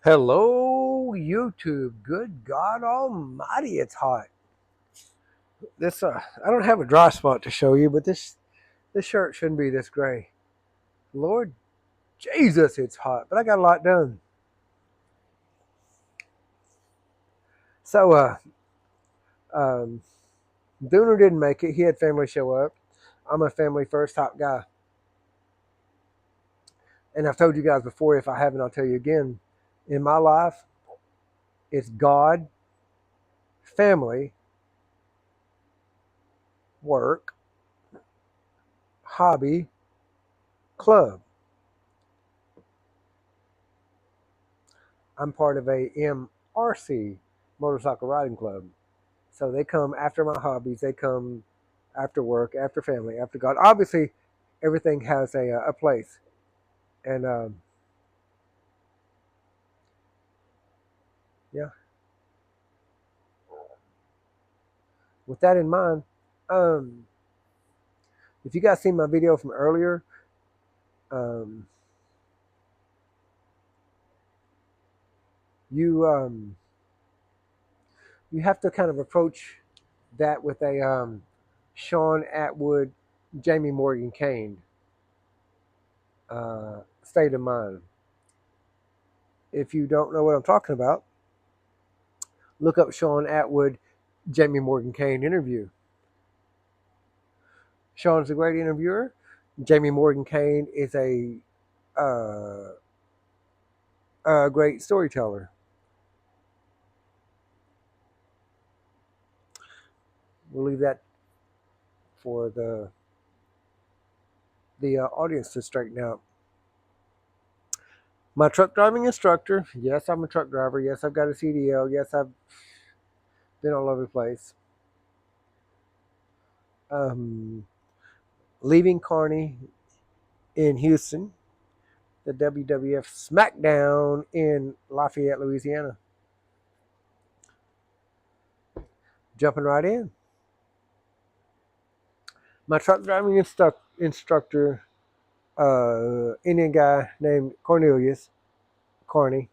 Hello, YouTube. Good God Almighty, it's hot. This I don't have a dry spot to show you, but this shirt shouldn't be this gray. Lord Jesus, it's hot. But I got a lot done. So, um, Dooner didn't make it. He had family show up. I'm a family first type guy, and I've told you guys before. If I haven't, I'll tell you again. In my life, it's God, family, work, hobby, club. I'm part of a MRC, motorcycle riding club. So they come after my hobbies. They come after work, after family, after God. Obviously, everything has a place. And yeah, with that in mind, um, if you guys seen my video from earlier, um, you you have to kind of approach that with a Sean Atwood, Jamie Morgan Kane state of mind. If you don't know what I'm talking about, look up Sean Atwood, Jamie Morgan Kane interview. Sean's a great interviewer. Jamie Morgan Kane is uh, a great storyteller. We'll leave that for the audience to straighten out. My truck driving instructor. Yes, I'm a truck driver. Yes, I've got a CDL. Yes, I've been all over the place. Um, Leaving Carnie in Houston, the WWF SmackDown in Lafayette, Louisiana. Jumping right in. My truck driving instructor, Indian guy named Cornelius, Carney.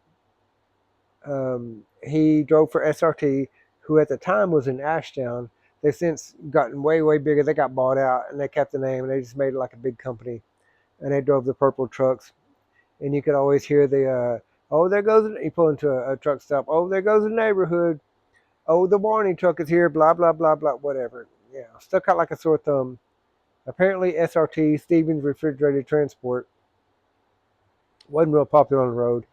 He drove for SRT, who at the time was in Ashdown. They've since gotten way, way bigger. They got bought out, and they kept the name, and they just made it like a big company. And they drove the purple trucks, and you could always hear oh, there goes, he pulled into a truck stop. Oh, there goes the neighborhood. Oh, the Barney truck is here, blah, blah, blah, blah, whatever. Yeah, stuck out like a sore thumb. Apparently, SRT, Stevens Refrigerated Transport, wasn't real popular on the road.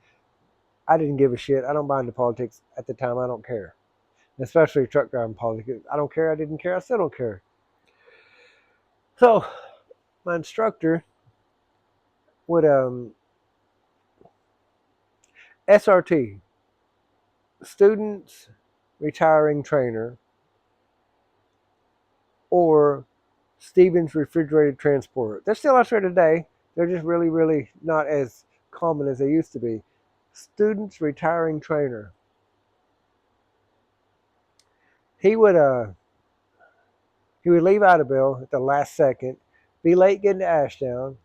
I didn't give a shit. I don't buy into politics at the time. I don't care. Especially truck driving politics. I don't care. I didn't care. I still don't care. So my instructor would SRT, students retiring trainer, or Stevens Refrigerated Transport. They're still out there today. They're just really, really not as common as they used to be. Students retiring trainer. He would he would leave Idabel at the last second, be late getting to Ashdown,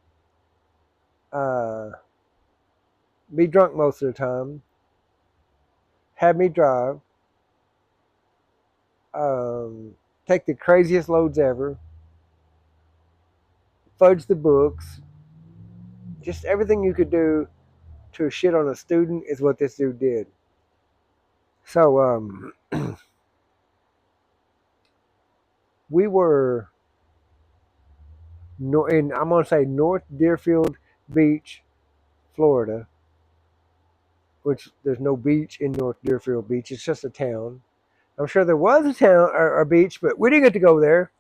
uh, be drunk most of the time, have me drive, take the craziest loads ever, fudge the books, just everything you could do to shit on a student is what this dude did. So we were in, I'm gonna say, North Deerfield Beach, Florida, which there's no beach in North Deerfield Beach. It's just a town. I'm sure there was a town or a beach, but we didn't get to go there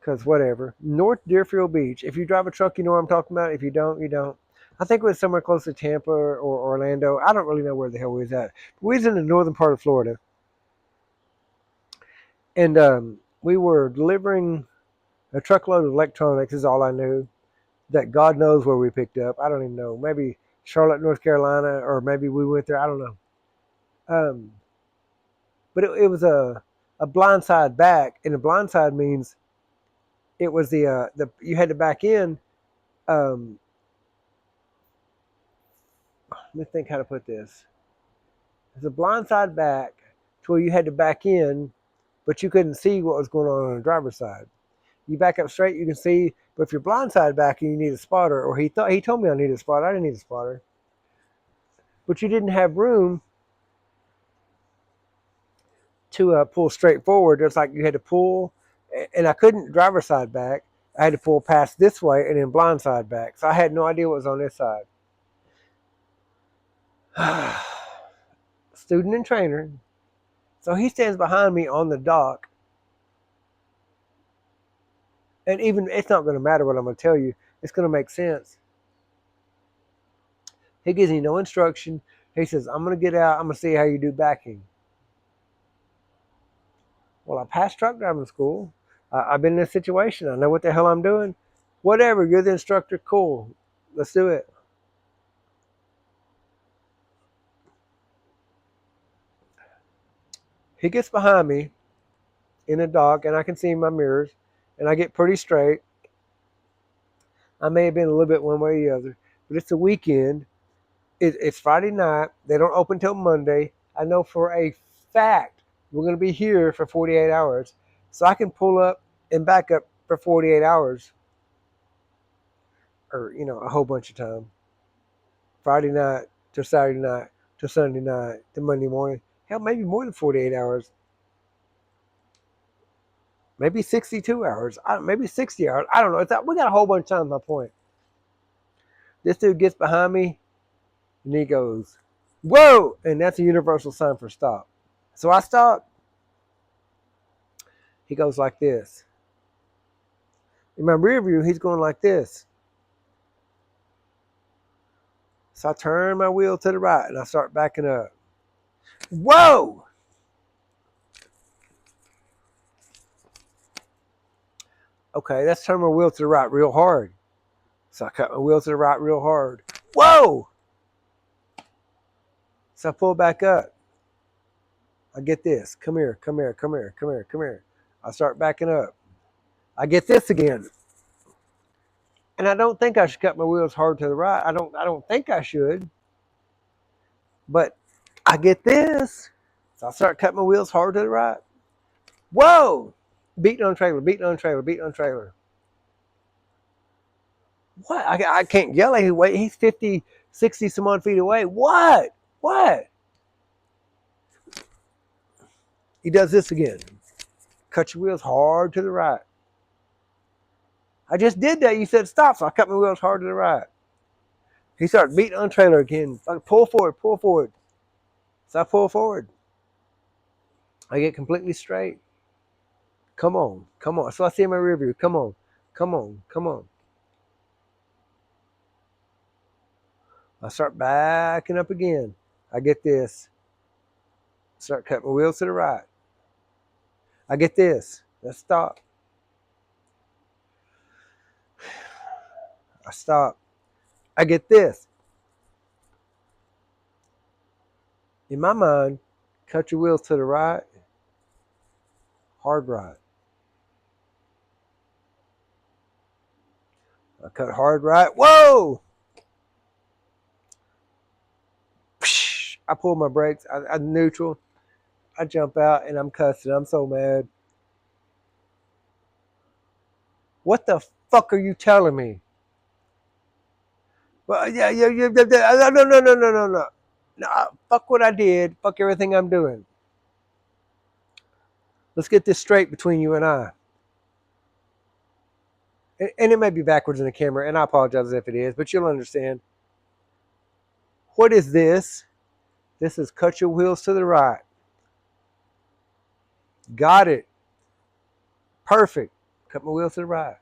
because whatever. North Deerfield Beach. If you drive a truck, you know what I'm talking about. If you don't, you don't. I think it was somewhere close to Tampa or Orlando. I don't really know where the hell we was at. We was in the northern part of Florida, and we were delivering a truckload of electronics. Is all I knew. That God knows where we picked up. I don't even know. Maybe Charlotte, North Carolina, or maybe we went there. I don't know. Um, but it was a blind side back, and a blind side means it was the you had to back in. Um, let me think how to put this. There's a blind side back to where you had to back in, but you couldn't see what was going on the driver's side. You back up straight, you can see, but if you're blindside backing, you need a spotter. Or he told me I needed a spotter. I didn't need a spotter, but you didn't have room to pull straight forward. It's like you had to pull, and I couldn't driver's side back. I had to pull past this way and then blindside back. So I had no idea what was on this side. Student and trainer. So he stands behind me on the dock, and even it's not going to matter what I'm going to tell you. It's going to make sense. He gives me no instruction. He says, I'm going to get out. I'm going to see how you do backing. Well, I passed truck driving school. I've been in this situation. I know what the hell I'm doing. Whatever, you're the instructor. Cool. Let's do it. He gets behind me in the dock, and I can see in my mirrors, and I get pretty straight. I may have been a little bit one way or the other, but it's a weekend. It's Friday night. They don't open till Monday. I know for a fact we're going to be here for 48 hours. So I can pull up and back up for 48 hours or, a whole bunch of time. Friday night to Saturday night to Sunday night to Monday morning. Hell, maybe more than 48 hours. Maybe 62 hours. Maybe 60 hours. I don't know. We got a whole bunch of time, my point. This dude gets behind me and he goes, whoa! And that's a universal sign for stop. So I stop. He goes like this. In my rear view, he's going like this. So I turn my wheel to the right and I start backing up. Whoa! Okay, let's turn my wheel to the right real hard. So I cut my wheel to the right real hard. Whoa! So I pull back up. I get this. Come here, come here, come here, come here, come here. I start backing up. I get this again. And I don't think I should cut my wheels hard to the right. I don't think I should. But I get this. So I start cutting my wheels hard to the right. Whoa! Beating on trailer, beating on trailer, beating on trailer. What? I can't yell at him. Wait, he's 50, 60 some odd feet away. What? What? He does this again. Cut your wheels hard to the right. I just did that. You said stop, so I cut my wheels hard to the right. He started beating on trailer again. Pull forward, pull forward. So I pull forward. I get completely straight. Come on, come on. So I see in my rear view. Come on, come on, come on. I start backing up again. I get this. Start cutting my wheels to the right. I get this. Let's stop. I stop. I get this. In my mind, cut your wheels to the right, hard right. I cut hard right. Whoa! I pull my brakes. I'm neutral. I jump out and I'm cussing. I'm so mad. What the fuck are you telling me? Well, yeah. No. No, fuck what I did. Fuck everything I'm doing. Let's get this straight between you and I. And it may be backwards in the camera, and I apologize if it is, but you'll understand. What is this? This is cut your wheels to the right. Got it. Perfect. Cut my wheels to the right.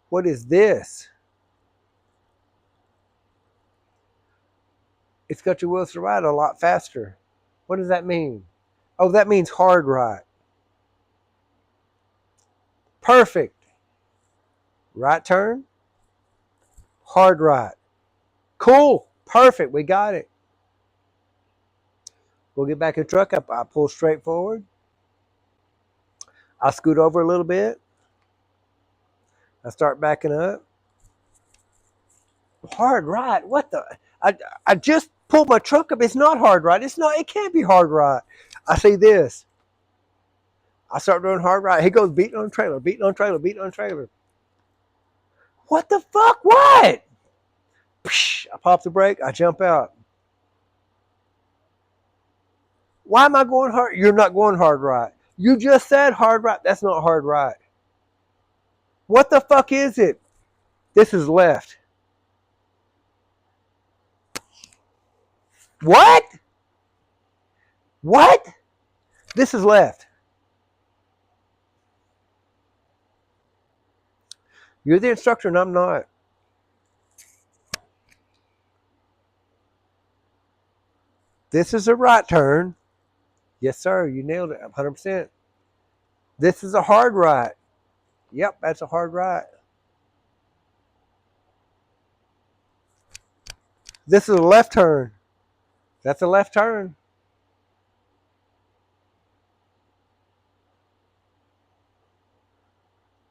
What is this? It's cut your wheels to the right a lot faster. What does that mean? Oh, that means hard right. Perfect. Right turn. Hard right. Cool. Perfect. We got it. We'll get back in the truck. I pull straight forward. I scoot over a little bit. I start backing up. Hard right? What the? I just pulled my truck up. It's not hard right. It's not. It can't be hard right. I see this. I start doing hard right. He goes beating on trailer, beating on trailer, beating on trailer. What the fuck? What? Psh, I pop the brake. I jump out. Why am I going hard? You're not going hard right. You just said hard right. That's not hard right. What the fuck is it? This is left. What? What? This is left. You're the instructor and I'm not. This is a right turn. Yes, sir. You nailed it. 100%. This is a hard right. Yep, that's a hard right. This is a left turn. That's a left turn.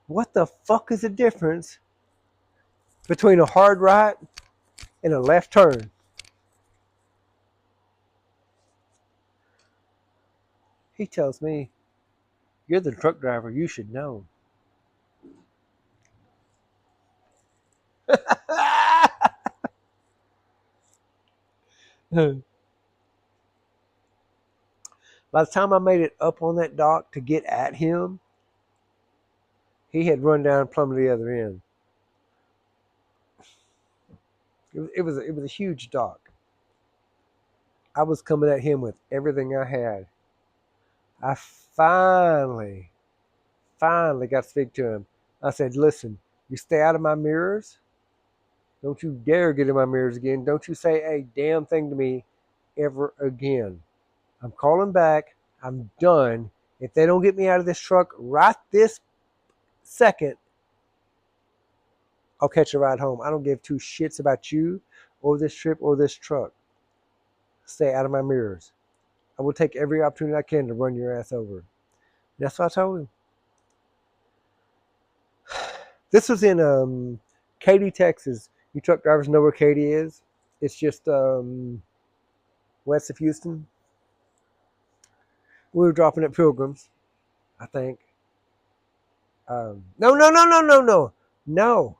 What the fuck is the difference between a hard right and a left turn? He tells me, you're the truck driver. You should know. By the time I made it up on that dock to get at him, he had run down plumb to the other end. It was a huge dock. I was coming at him with everything I had. I finally got to speak to him. I said, listen, you stay out of my mirrors. Don't you dare get in my mirrors again. Don't you say a damn thing to me ever again. I'm calling back. I'm done. If they don't get me out of this truck right this second, I'll catch a ride home. I don't give two shits about you or this trip or this truck. Stay out of my mirrors. I will take every opportunity I can to run your ass over. That's what I told him. This was in Katy, Texas. You truck drivers know where Katy is. It's just west of Houston. We were dropping at Pilgrims, I think. No.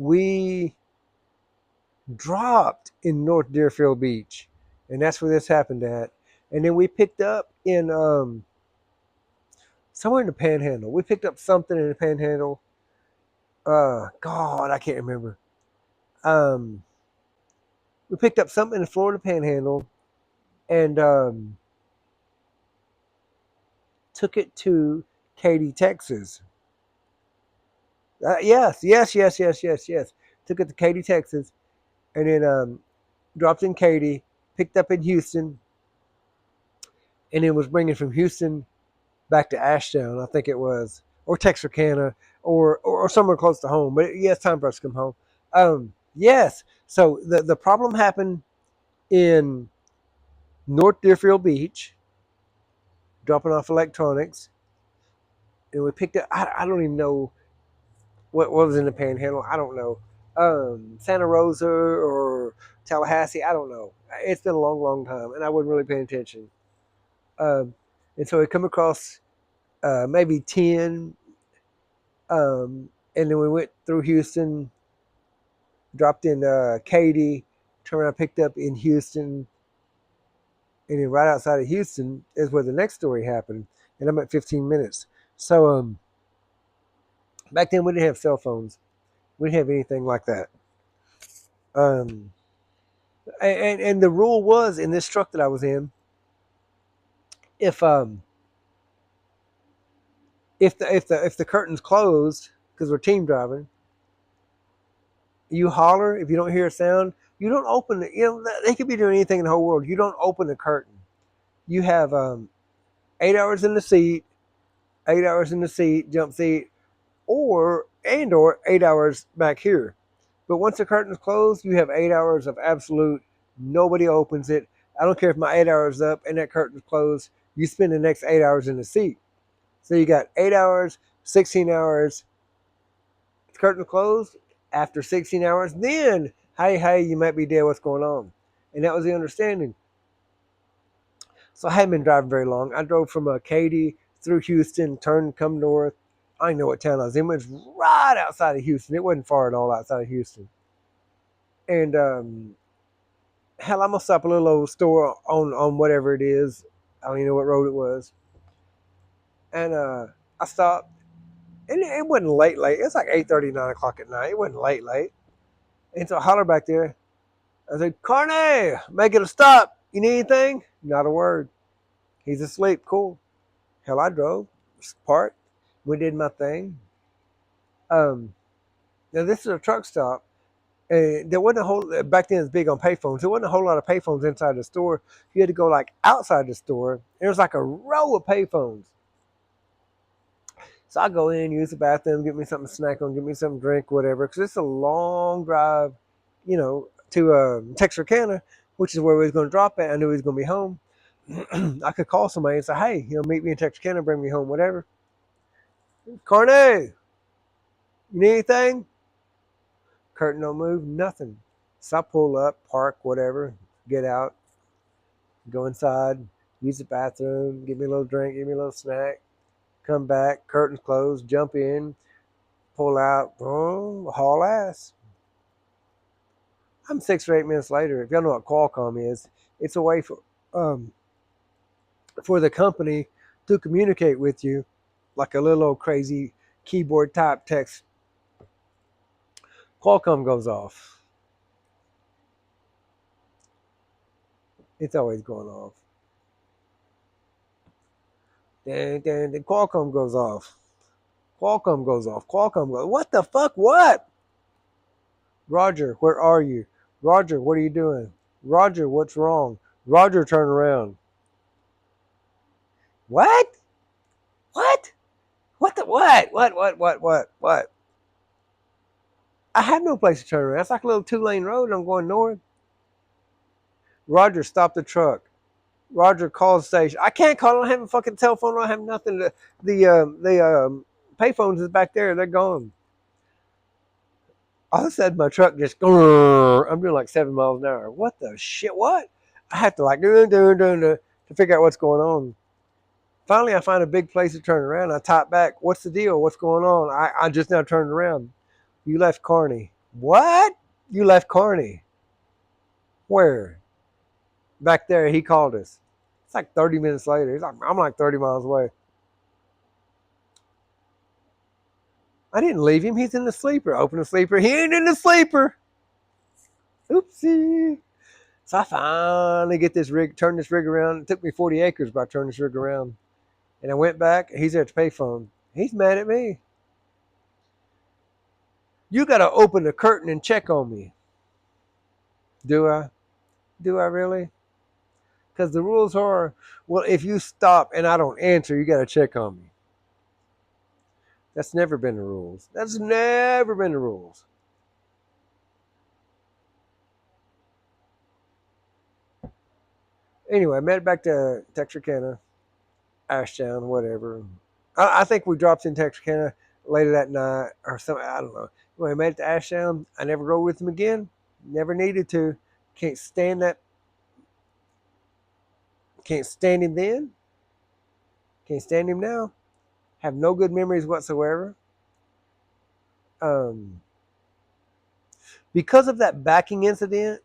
We dropped in North Deerfield Beach, and that's where this happened at. And then we picked up in somewhere in the Panhandle. We picked up something in the Panhandle. God, I can't remember. Um, we picked up something in the Florida Panhandle, and took it to Katy, Texas. Yes. Took it to Katy, Texas, and then dropped in Katy, picked up in Houston, and then was bringing from Houston back to Ashdown, I think it was, or Texarkana, or somewhere close to home. But yeah, it's time for us to come home. Yes. So the problem happened in North Deerfield Beach, dropping off electronics, and we picked up. I don't even know what was in the Panhandle. I don't know. Santa Rosa or Tallahassee. I don't know. It's been a long time, and I wasn't really paying attention. And so we come across maybe 10, and then we went through Houston, dropped in Katy, turned around, picked up in Houston, and then right outside of Houston is where the next story happened, and I'm at 15 minutes. So back then we didn't have cell phones. We didn't have anything like that. Um, and the rule was in this truck that I was in, if if the curtains closed because we're team driving, you holler. If you don't hear a sound, you don't open it. You know they could be doing anything in the whole world. You don't open the curtain. You have 8 hours in the seat, 8 hours in the seat, jump seat, or 8 hours back here. But once the curtain's closed, you have 8 hours of absolute nobody opens it. I don't care if my 8 hours up and that curtain's closed. You spend the next 8 hours in the seat. So you got 8 hours, 16 hours, curtain closed. After 16 hours, then, hey, you might be dead. What's going on? And that was the understanding. So I hadn't been driving very long. I drove from Katy through Houston, turned, come north. I didn't know what town I was in. It was right outside of Houston. It wasn't far at all outside of Houston. And hell, I'm gonna stop a little old store on whatever it is. I don't even know what road it was. And I stopped, and it wasn't late. It was like 8:30, 9 o'clock at night. It wasn't late. And so I holler back there. I said, Carnie, make it a stop. You need anything? Not a word. He's asleep. Cool. Hell, I drove, parked, we did my thing. Um, Now this is a truck stop. And there wasn't a whole back then. It's big on payphones. There wasn't a whole lot of payphones inside the store. You had to go like outside the store. There was like a row of payphones. So I go in, use the bathroom, get me something to snack on, get me something to drink, whatever. Because it's a long drive, to Texarkana, which is where we was going to drop at. I knew he was going to be home. I could call somebody and say, hey, meet me in Texarkana, bring me home, whatever. Carnie, you need anything? Curtain don't move, nothing. So I pull up, park, whatever, get out, go inside, use the bathroom, get me a little drink, give me a little snack, come back, curtains closed, jump in, pull out, boom, haul ass. I'm 6 or 8 minutes later. If y'all know what Qualcomm is, it's a way for the company to communicate with you, like a little old crazy keyboard type text. Qualcomm goes off. It's always going off. Then Qualcomm goes off. Qualcomm goes off. Qualcomm goes. What the fuck? What? Roger, where are you? Roger, what are you doing? Roger, what's wrong? Roger, turn around. What? What? What the what? What? I have no place to turn around. It's like a little 2-lane road and I'm going north. Roger, stop the truck. Roger, call the station. I can't call. I don't have a fucking telephone. I don't have nothing. The payphones is back there. They're gone. All of a sudden, my truck just, I'm doing like 7 miles an hour. What the shit? What? I have to like, to figure out what's going on. Finally, I find a big place to turn around. I type back, what's the deal? What's going on? I just now turned around. You left Carney. What? You left Carney. Where? Back there. He called us. It's like 30 minutes later. He's like, I'm like 30 miles away. I didn't leave him. He's in the sleeper. Open the sleeper. He ain't in the sleeper. Oopsie. So I finally get this rig, turn this rig around. It took me 40 acres by turning this rig around. And I went back. He's at the payphone. He's mad at me. You got to open the curtain and check on me. Do I? Do I really? Because the rules are, well, if you stop and I don't answer, you got to check on me. That's never been the rules. That's never been the rules. Anyway, I made it back to Texarkana, Ashtown, whatever. I think we dropped in Texarkana later that night or something. I don't know. Anyway, I made it to Ashtown. I never rode with him again. Never needed to. Can't stand that. Can't stand him then. Can't stand him now. Have no good memories whatsoever. Um, because of that backing incident,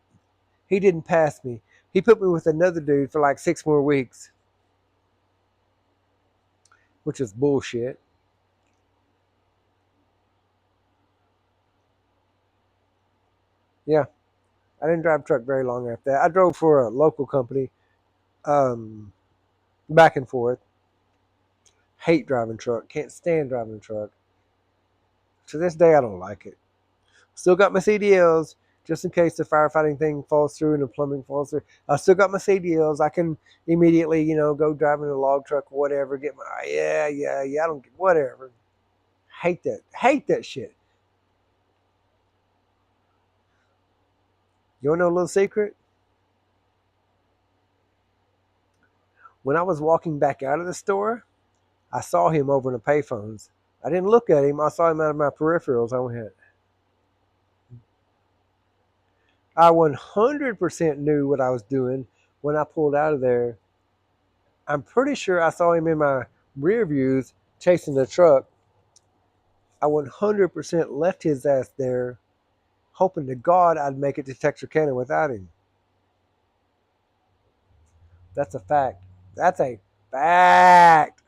he didn't pass me. He put me with another dude for like 6 more weeks, which is bullshit. Yeah, I didn't drive truck very long after that. I drove for a local company, um, back and forth. Hate driving truck. Can't stand driving truck. To this day, I don't like it. Still got my CDLs just in case the firefighting thing falls through and the plumbing falls through. I still got my CDLs. I can immediately, go driving a log truck, whatever. Get my yeah. I don't get whatever. Hate that. Hate that shit. You want to know a little secret? When I was walking back out of the store, I saw him over in the payphones. I didn't look at him. I saw him out of my peripherals. I went, I 100% knew what I was doing when I pulled out of there. I'm pretty sure I saw him in my rear views chasing the truck. I 100% left his ass there, hoping to God I'd make it to Texarkana without him. That's a fact. That's a fact.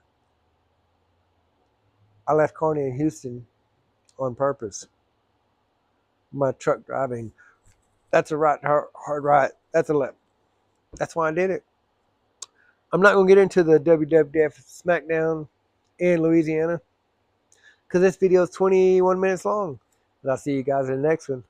I left Carnie in Houston on purpose. My truck driving. That's a right hard right. That's a left. That's why I did it. I'm not going to get into the WWF SmackDown in Louisiana because this video is 21 minutes long. And I'll see you guys in the next one.